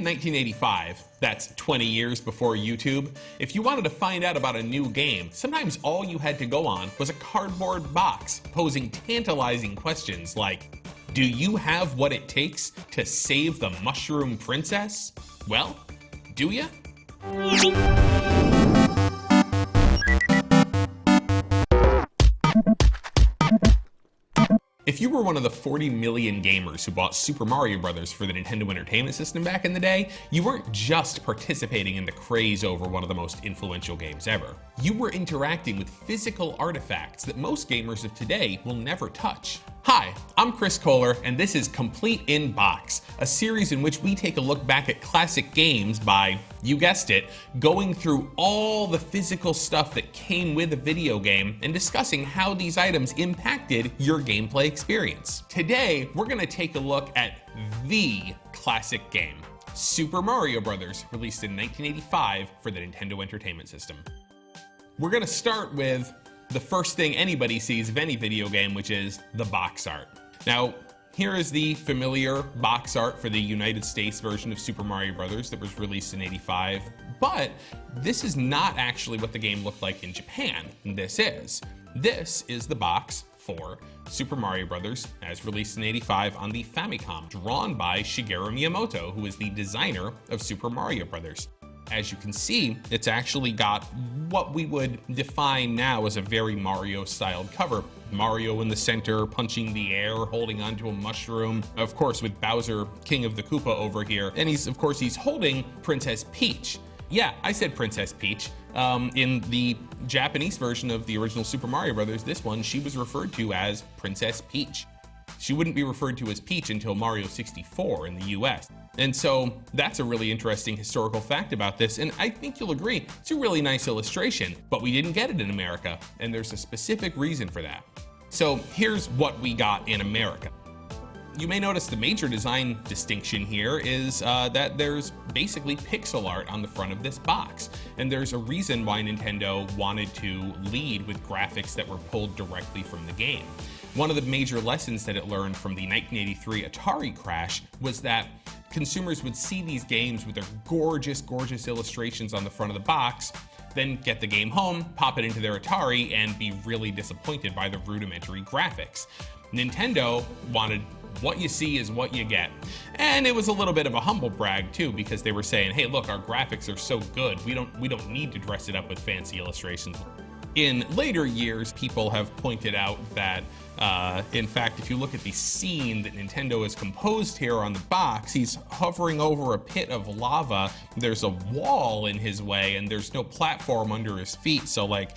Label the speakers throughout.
Speaker 1: 1985, that's 20 years before YouTube, if you wanted to find out about a new game, sometimes all you had to go on was a cardboard box posing tantalizing questions like, do you have what it takes to save the Mushroom Princess? Well, do ya? If you were one of the 40 million gamers who bought Super Mario Bros. For the Nintendo Entertainment System back in the day, you weren't just participating in the craze over one of the most influential games ever. You were interacting with physical artifacts that most gamers of today will never touch. Hi, I'm Chris Kohler, and this is Complete in Box, a series in which we take a look back at classic games by, you guessed it, going through all the physical stuff that came with a video game and discussing how these items impacted your gameplay experience. Today, we're going to take a look at the classic game, Super Mario Bros., released in 1985 for the Nintendo Entertainment System. We're going to start with the first thing anybody sees of any video game, which is the box art. Now, here is the familiar box art for the United States version of Super Mario Bros. That was released in '85, but this is not actually what the game looked like in Japan. This is the box for Super Mario Bros. As released in '85 on the Famicom, drawn by Shigeru Miyamoto, who is the designer of Super Mario Bros. As you can see, it's actually got what we would define now as a very Mario-styled cover. Mario in the center, punching the air, holding onto a mushroom. Of course, with Bowser, King of the Koopa over here. And he's holding Princess Peach. Yeah, I said Princess Peach. In the Japanese version of the original Super Mario Bros., this one, she was referred to as Princess Peach. She wouldn't be referred to as Peach until Mario 64 in the US. And so that's a really interesting historical fact about this, and I think you'll agree, it's a really nice illustration, but we didn't get it in America, and there's a specific reason for that. So here's what we got in America. You may notice the major design distinction here is that there's basically pixel art on the front of this box. And there's a reason why Nintendo wanted to lead with graphics that were pulled directly from the game. One of the major lessons that it learned from the 1983 Atari crash was that consumers would see these games with their gorgeous, gorgeous illustrations on the front of the box, then get the game home, pop it into their Atari, and be really disappointed by the rudimentary graphics. Nintendo wanted what you see is what you get. And it was a little bit of a humble brag too, because they were saying, hey, look, our graphics are so good, we don't need to dress it up with fancy illustrations. In later years, people have pointed out that, in fact, if you look at the scene that Nintendo has composed here on the box, he's hovering over a pit of lava, there's a wall in his way, and there's no platform under his feet, so like,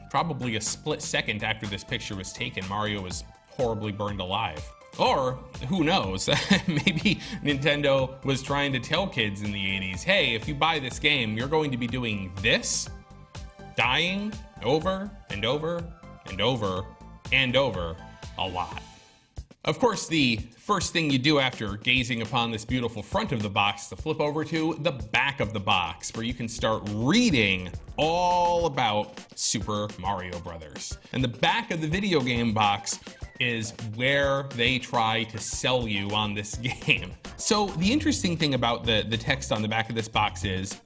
Speaker 1: probably a split second after this picture was taken, Mario was horribly burned alive. Or, who knows, maybe Nintendo was trying to tell kids in the 80s, hey, if you buy this game, you're going to be doing this, dying over and over and over and over a lot. Of course, the first thing you do after gazing upon this beautiful front of the box is to flip over to the back of the box, where you can start reading all about Super Mario Bros. And the back of the video game box is where they try to sell you on this game. So the interesting thing about the text on the back of this box is,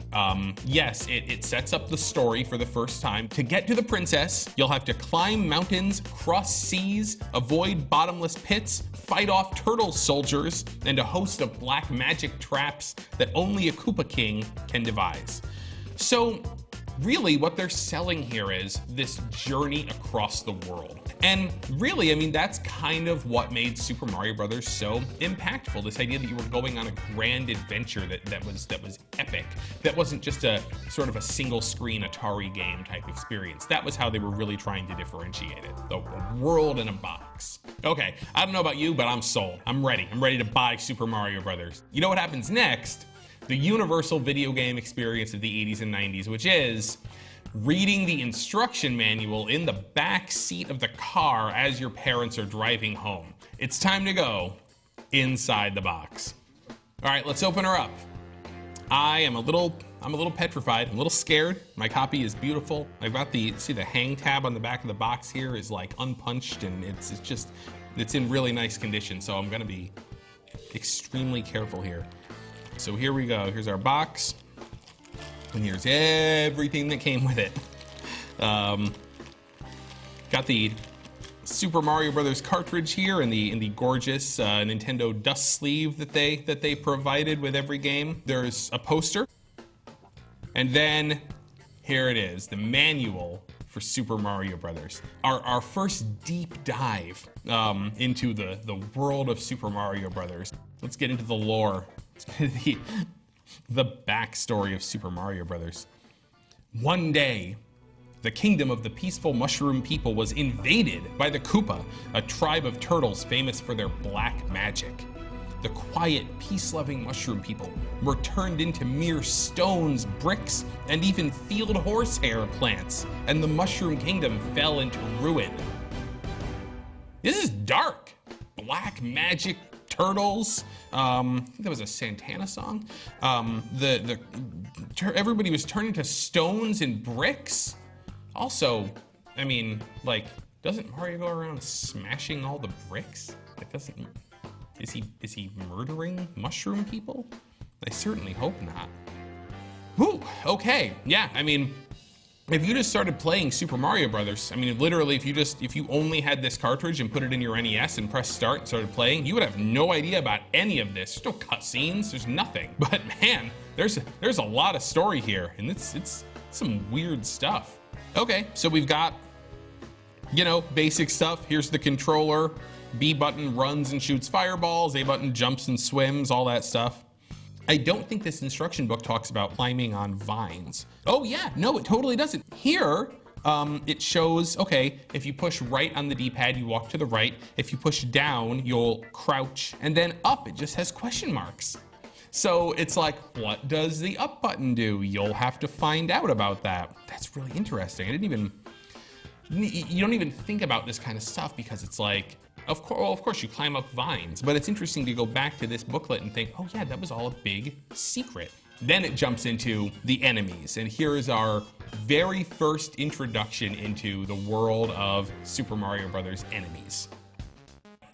Speaker 1: yes, it sets up the story for the first time. To get to the princess, you'll have to climb mountains, cross seas, avoid bottomless pits, fight off turtle soldiers, and a host of black magic traps that only a Koopa King can devise. So really what they're selling here is this journey across the world. And really, I mean, that's kind of what made Super Mario Bros. So impactful. This idea that you were going on a grand adventure that was epic. That wasn't just a sort of a single screen Atari game type experience. That was how they were really trying to differentiate it. A world in a box. Okay, I don't know about you, but I'm sold. I'm ready. I'm ready to buy Super Mario Bros. You know what happens next? The universal video game experience of the 80s and 90s, which is reading the instruction manual in the back seat of the car as your parents are driving home. It's time to go inside the box. All right, let's open her up. I'm a little petrified, I'm a little scared. My copy is beautiful. I've got see the hang tab on the back of the box here is like unpunched, and it's in really nice condition, so I'm gonna be extremely careful here. So here we go. Here's our box. And here's everything that came with it. Got the Super Mario Brothers cartridge here in the gorgeous Nintendo dust sleeve that they provided with every game. There's a poster. And then here it is, the manual for Super Mario Brothers. Our first deep dive into the world of Super Mario Brothers. Let's get into the lore. Let's get into the backstory of Super Mario Brothers. One day, the kingdom of the peaceful mushroom people was invaded by the Koopa, a tribe of turtles famous for their black magic. The quiet, peace-loving mushroom people were turned into mere stones, bricks, and even field horsehair plants, and the mushroom kingdom fell into ruin. This is dark. Black magic turtles. I think that was a Santana song. Everybody was turned into stones and bricks. Also, I mean, like, doesn't Mario go around smashing all the bricks? Like, is he murdering mushroom people? I certainly hope not. Whew, okay, yeah, I mean, if you just started playing Super Mario Brothers, I mean, literally, if you only had this cartridge and put it in your NES and pressed start and started playing, you would have no idea about any of this. There's no cutscenes, there's nothing. But man, there's a lot of story here, and it's some weird stuff. Okay, so we've got, you know, basic stuff. Here's the controller. B button runs and shoots fireballs. A button jumps and swims, all that stuff. I don't think this instruction book talks about climbing on vines. Oh yeah, no, it totally doesn't. Here, it shows, okay, if you push right on the D-pad, you walk to the right. If you push down, you'll crouch. And then up, it just has question marks. So it's like, what does the up button do? You'll have to find out about that. That's really interesting. You don't even think about this kind of stuff because it's like, of course you climb up vines, but it's interesting to go back to this booklet and think, oh yeah, that was all a big secret. Then it jumps into the enemies, and here is our very first introduction into the world of Super Mario Brothers enemies.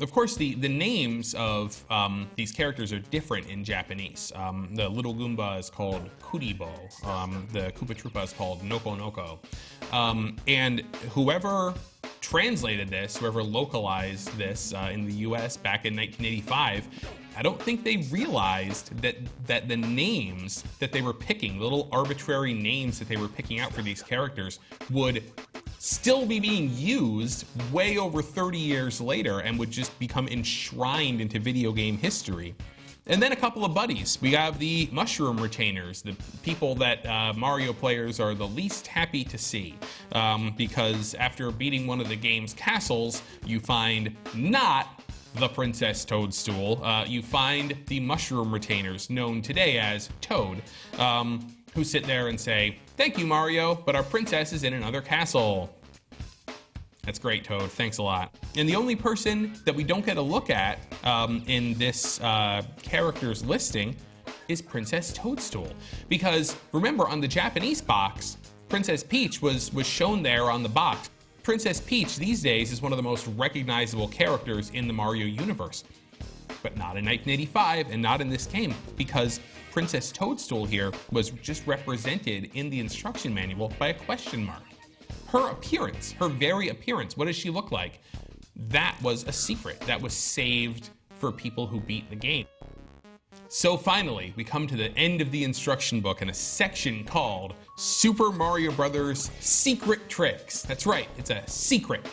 Speaker 1: Of course, the names of these characters are different in Japanese. The little Goomba is called Kuribo. The Koopa Troopa is called Noko Noko. And whoever translated this, whoever localized this in the US back in 1985, I don't think they realized that the names that they were picking, the little arbitrary names that they were picking out for these characters, would still be being used way over 30 years later and would just become enshrined into video game history. And then a couple of buddies. We have the mushroom retainers, the people that Mario players are the least happy to see. Because after beating one of the game's castles, you find not the Princess Toadstool. You find the mushroom retainers, known today as Toad, who sit there and say, "Thank you, Mario, but our princess is in another castle." That's great, Toad. Thanks a lot. And the only person that we don't get a look at in this character's listing is Princess Toadstool. Because remember, on the Japanese box, Princess Peach was shown there on the box. Princess Peach these days is one of the most recognizable characters in the Mario universe. But not in 1985 and not in this game, because Princess Toadstool here was just represented in the instruction manual by a question mark. Her appearance, her very appearance, what does she look like? That was a secret. That was saved for people who beat the game. So finally, we come to the end of the instruction book in a section called Super Mario Brothers Secret Tricks. That's right, it's a secret.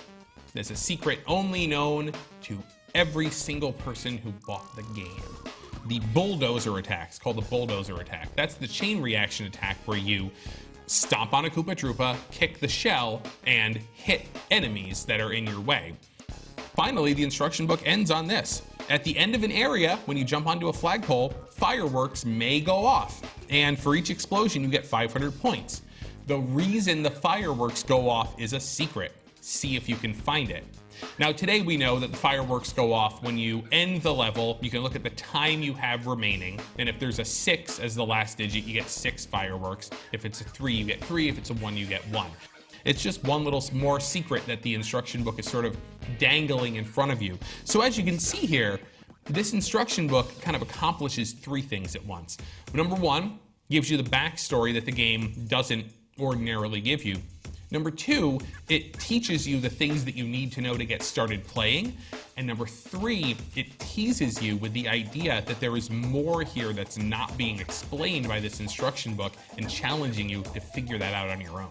Speaker 1: There's a secret only known to every single person who bought the game. The bulldozer attack is called the bulldozer attack. That's the chain reaction attack where you stomp on a Koopa Troopa, kick the shell, and hit enemies that are in your way. Finally, the instruction book ends on this. At the end of an area, when you jump onto a flagpole, fireworks may go off. And for each explosion, you get 500 points. The reason the fireworks go off is a secret. See if you can find it. Now today we know that the fireworks go off when you end the level. You can look at the time you have remaining, and if there's a 6 as the last digit, you get 6 fireworks. If it's a 3, you get 3. If it's a 1, you get 1. It's just one little more secret that the instruction book is sort of dangling in front of you. So as you can see here, This instruction book kind of accomplishes three things at once. Number one, gives you the backstory that the game doesn't ordinarily give you. Number two, it teaches you the things that you need to know to get started playing. And number three, it teases you with the idea that there is more here that's not being explained by this instruction book and challenging you to figure that out on your own.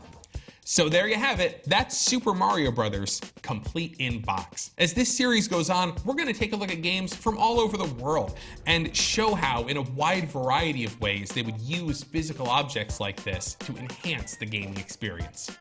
Speaker 1: So there you have it. That's Super Mario Bros. Complete in box. As this series goes on, we're going to take a look at games from all over the world and show how, in a wide variety of ways, they would use physical objects like this to enhance the gaming experience.